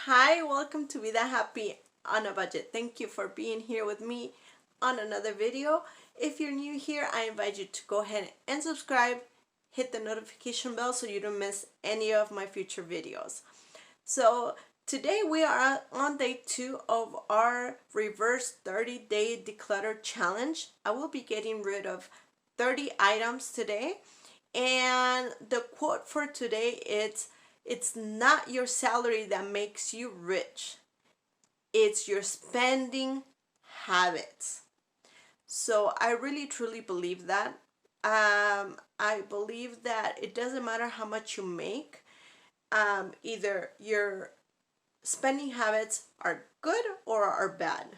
Hi, welcome to Vida Happy on a Budget. Thank you for being here with me on another video. If you're new here, I invite you to go ahead and subscribe, hit the notification bell so you don't miss any of my future videos. So today we are on day 2 of our reverse 30-day declutter challenge. I will be getting rid of 30 items today, and the quote for today is, "It's not your salary that makes you rich, it's your spending habits." So I really truly believe that. I believe that it doesn't matter how much you make, either your spending habits are good or are bad.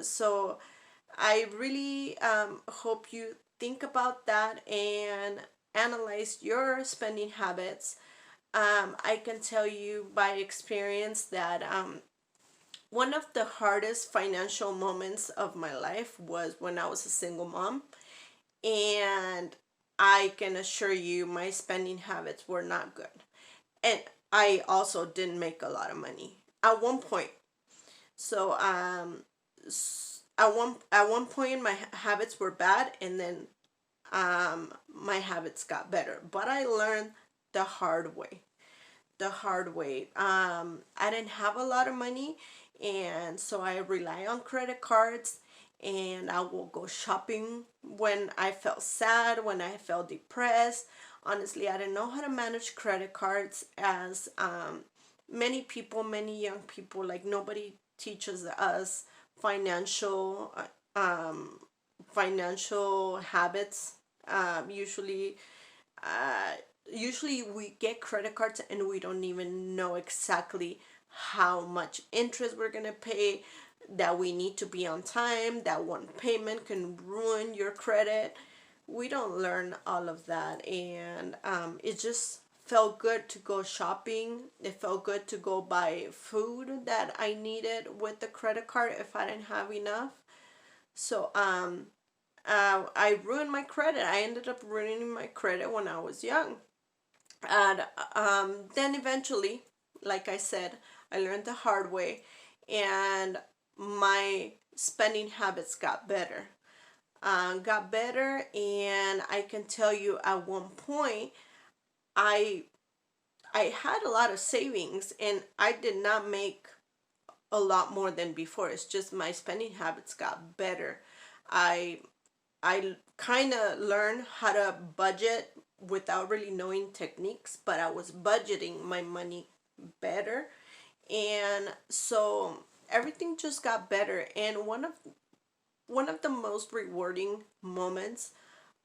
So I really hope you think about that and analyze your spending habits. I can tell you by experience that one of the hardest financial moments of my life was when I was a single mom. And I can assure you my spending habits were not good. And I also didn't make a lot of money at one point. So at one point my habits were bad, and then my habits got better. But I learned the hard way. I didn't have a lot of money, and so I rely on credit cards, and I will go shopping when I felt sad, when I felt depressed. Honestly, I didn't know how to manage credit cards, as many young people, like, nobody teaches us financial financial habits. Usually uh, usually we get credit cards and we don't even know exactly how much interest we're gonna pay, that we need to be on time, that one payment can ruin your credit. We don't learn all of that, and it just felt good to go shopping. It felt good to go buy food that I needed with the credit card if I didn't have enough. So I ruined my credit. I ended up ruining my credit when I was young. And then eventually, like I said, I learned the hard way, and my spending habits got better. And I can tell you at one point, I I had a lot of savings, and I did not make a lot more than before. It's just my spending habits got better. I I kind of learned how to budget without really knowing techniques, but I was budgeting my money better. And so everything just got better. And one of the most rewarding moments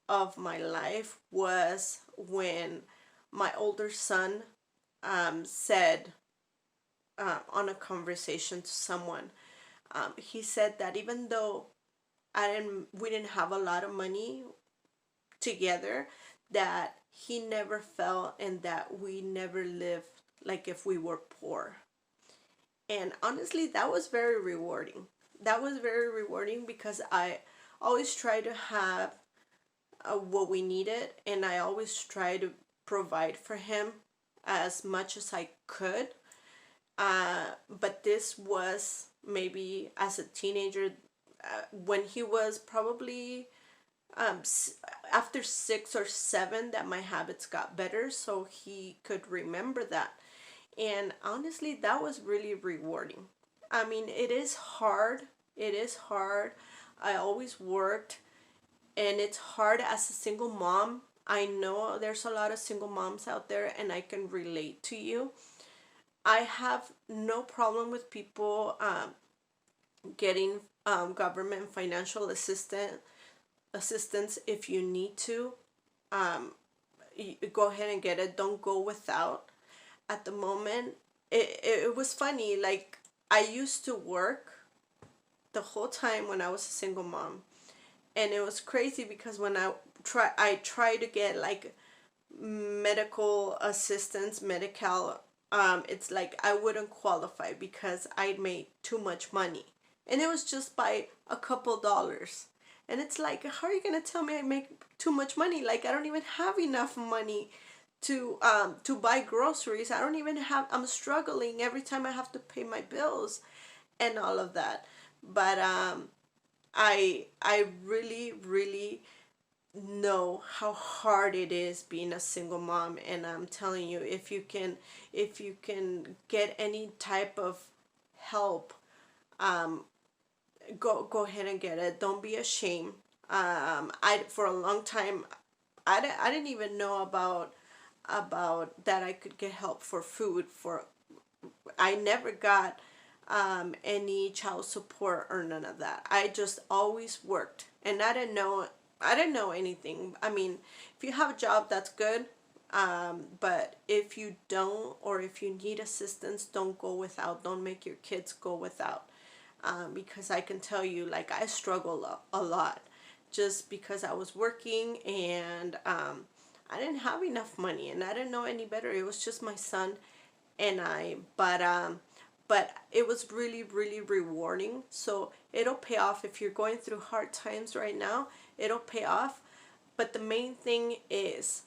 of my life was when my older son said, on a conversation to someone, he said that even though we didn't have a lot of money together, that he never felt and that we never lived like if we were poor. And honestly, that was very rewarding. That was very rewarding because I always try to have what we needed, and I always try to provide for him as much as I could. But this was maybe as a teenager, when he was probably um, after 6 or 7, that my habits got better, so he could remember that. And honestly, that was really rewarding. I mean, it is hard. It is hard. I always worked, and it's hard as a single mom. I know there's a lot of single moms out there, and I can relate to you. I have no problem with people getting government financial assistance if you need to. Um, go ahead and get it. Don't go without. At the moment, it was funny. Like, I used to work the whole time when I was a single mom, and it was crazy because when I try to get like medical assistance, medical, it's like I wouldn't qualify because I made too much money, and it was just by a couple dollars. And it's like, how are you gonna tell me I make too much money? Like, I don't even have enough money to buy groceries. I don't even have, I'm struggling every time I have to pay my bills and all of that. But I really really know how hard it is being a single mom, and I'm telling you, if you can get any type of help, um go ahead and get it. Don't be ashamed. I for a long time I didn't even know about that I could get help for food. For I never got any child support or none of that. I just always worked, and I didn't know anything. I mean, if you have a job, that's good. But if you don't, or if you need assistance, don't go without. Don't make your kids go without. Because I can tell you, like, I struggle a lot just because I was working, and I didn't have enough money, and I didn't know any better. It was just my son and I, but it was really really rewarding. So it'll pay off if you're going through hard times right now. It'll pay off. But the main thing is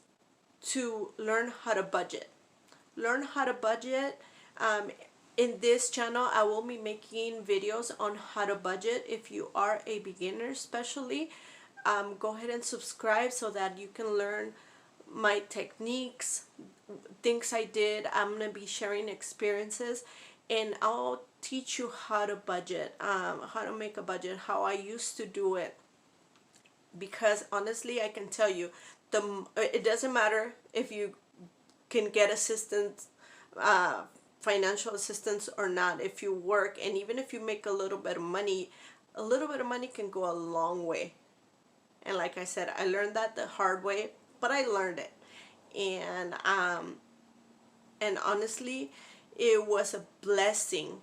to learn how to budget. Learn how to budget. In this channel, I will be making videos on how to budget. If you are a beginner, especially, go ahead and subscribe so that you can learn my techniques, things I did. I'm gonna be sharing experiences, and I'll teach you how to budget, how to make a budget, how I used to do it. Because honestly, I can tell you, it doesn't matter if you can get assistance, uh, financial assistance or not. If you work, and even if you make a little bit of money, a little bit of money can go a long way. And like I said, I learned that the hard way, but I learned it. And and honestly, it was a blessing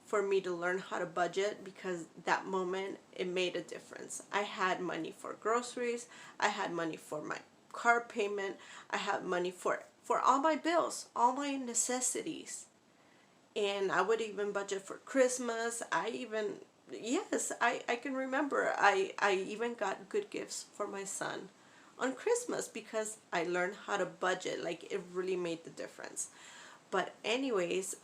for me to learn how to budget, because that moment it made a difference. I had money for groceries, I had money for my car payment, I had money for all my bills, all my necessities. And I would even budget for Christmas. I even, yes, I can remember I even got good gifts for my son on Christmas because I learned how to budget. Like, it really made the difference. But anyways,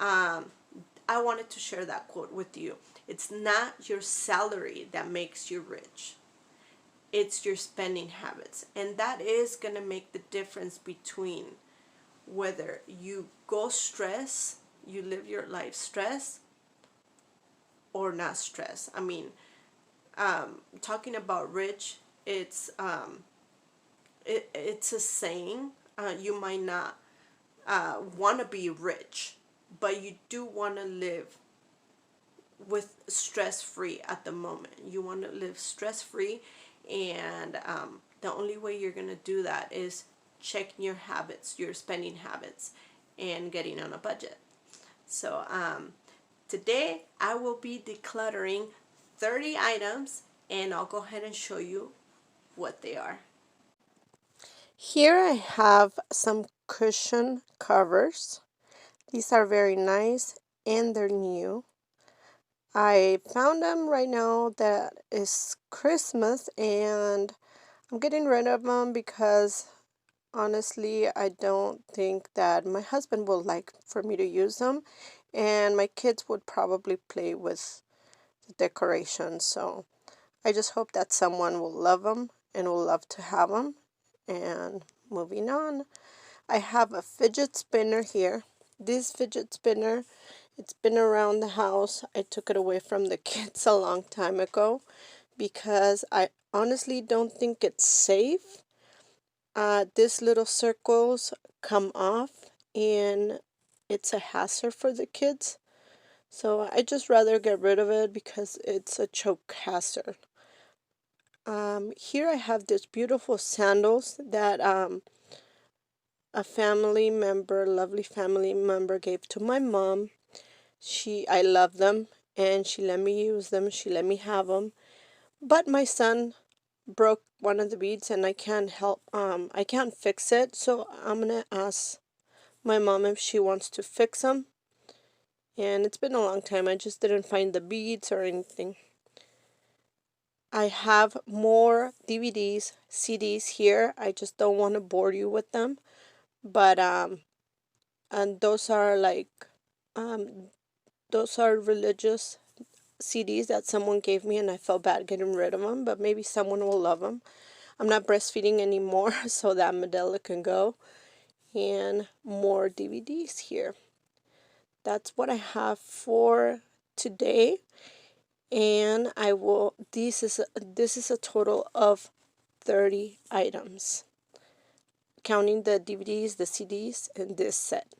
I wanted to share that quote with you. It's not your salary that makes you rich. It's your spending habits. And that is going to make the difference between whether you go stress, you live your life stress, or not stress. I mean, talking about rich, it's a saying. You might not want to be rich, but you do want to live with stress free at the moment. You want to live stress free, and the only way you're going to do that is checking your habits, your spending habits, and getting on a budget. So today I will be decluttering 30 items, and I'll go ahead and show you what they are. Here I have some cushion covers. These are very nice, and they're new. I found them right now that is Christmas, and I'm getting rid of them because honestly I don't think that my husband will like for me to use them, and my kids would probably play with the decorations. So I just hope that someone will love them and will love to have them. And moving on, I have a fidget spinner here. This fidget spinner, it's been around the house. I took it away from the kids a long time ago because I honestly don't think it's safe. These little circles come off, and it's a hazard for the kids. So I just rather get rid of it because it's a choke hazard. Here I have these beautiful sandals that a family member, lovely family member, gave to my mom. I love them, and she let me use them. She let me have them. But my son broke one of the beads, and I can't help. I can't fix it. So I'm gonna ask my mom if she wants to fix them. And it's been a long time. I just didn't find the beads or anything. I have more DVDs, CDs here. I just don't want to bore you with them. But and those are like um those are religious CDs that someone gave me, and I felt bad getting rid of them, but maybe someone will love them. I'm not breastfeeding anymore, so that Medela can go. And more DVDs here. That's what I have for today. And I will, this is a total of 30 items, counting the DVDs, the CDs, and this set.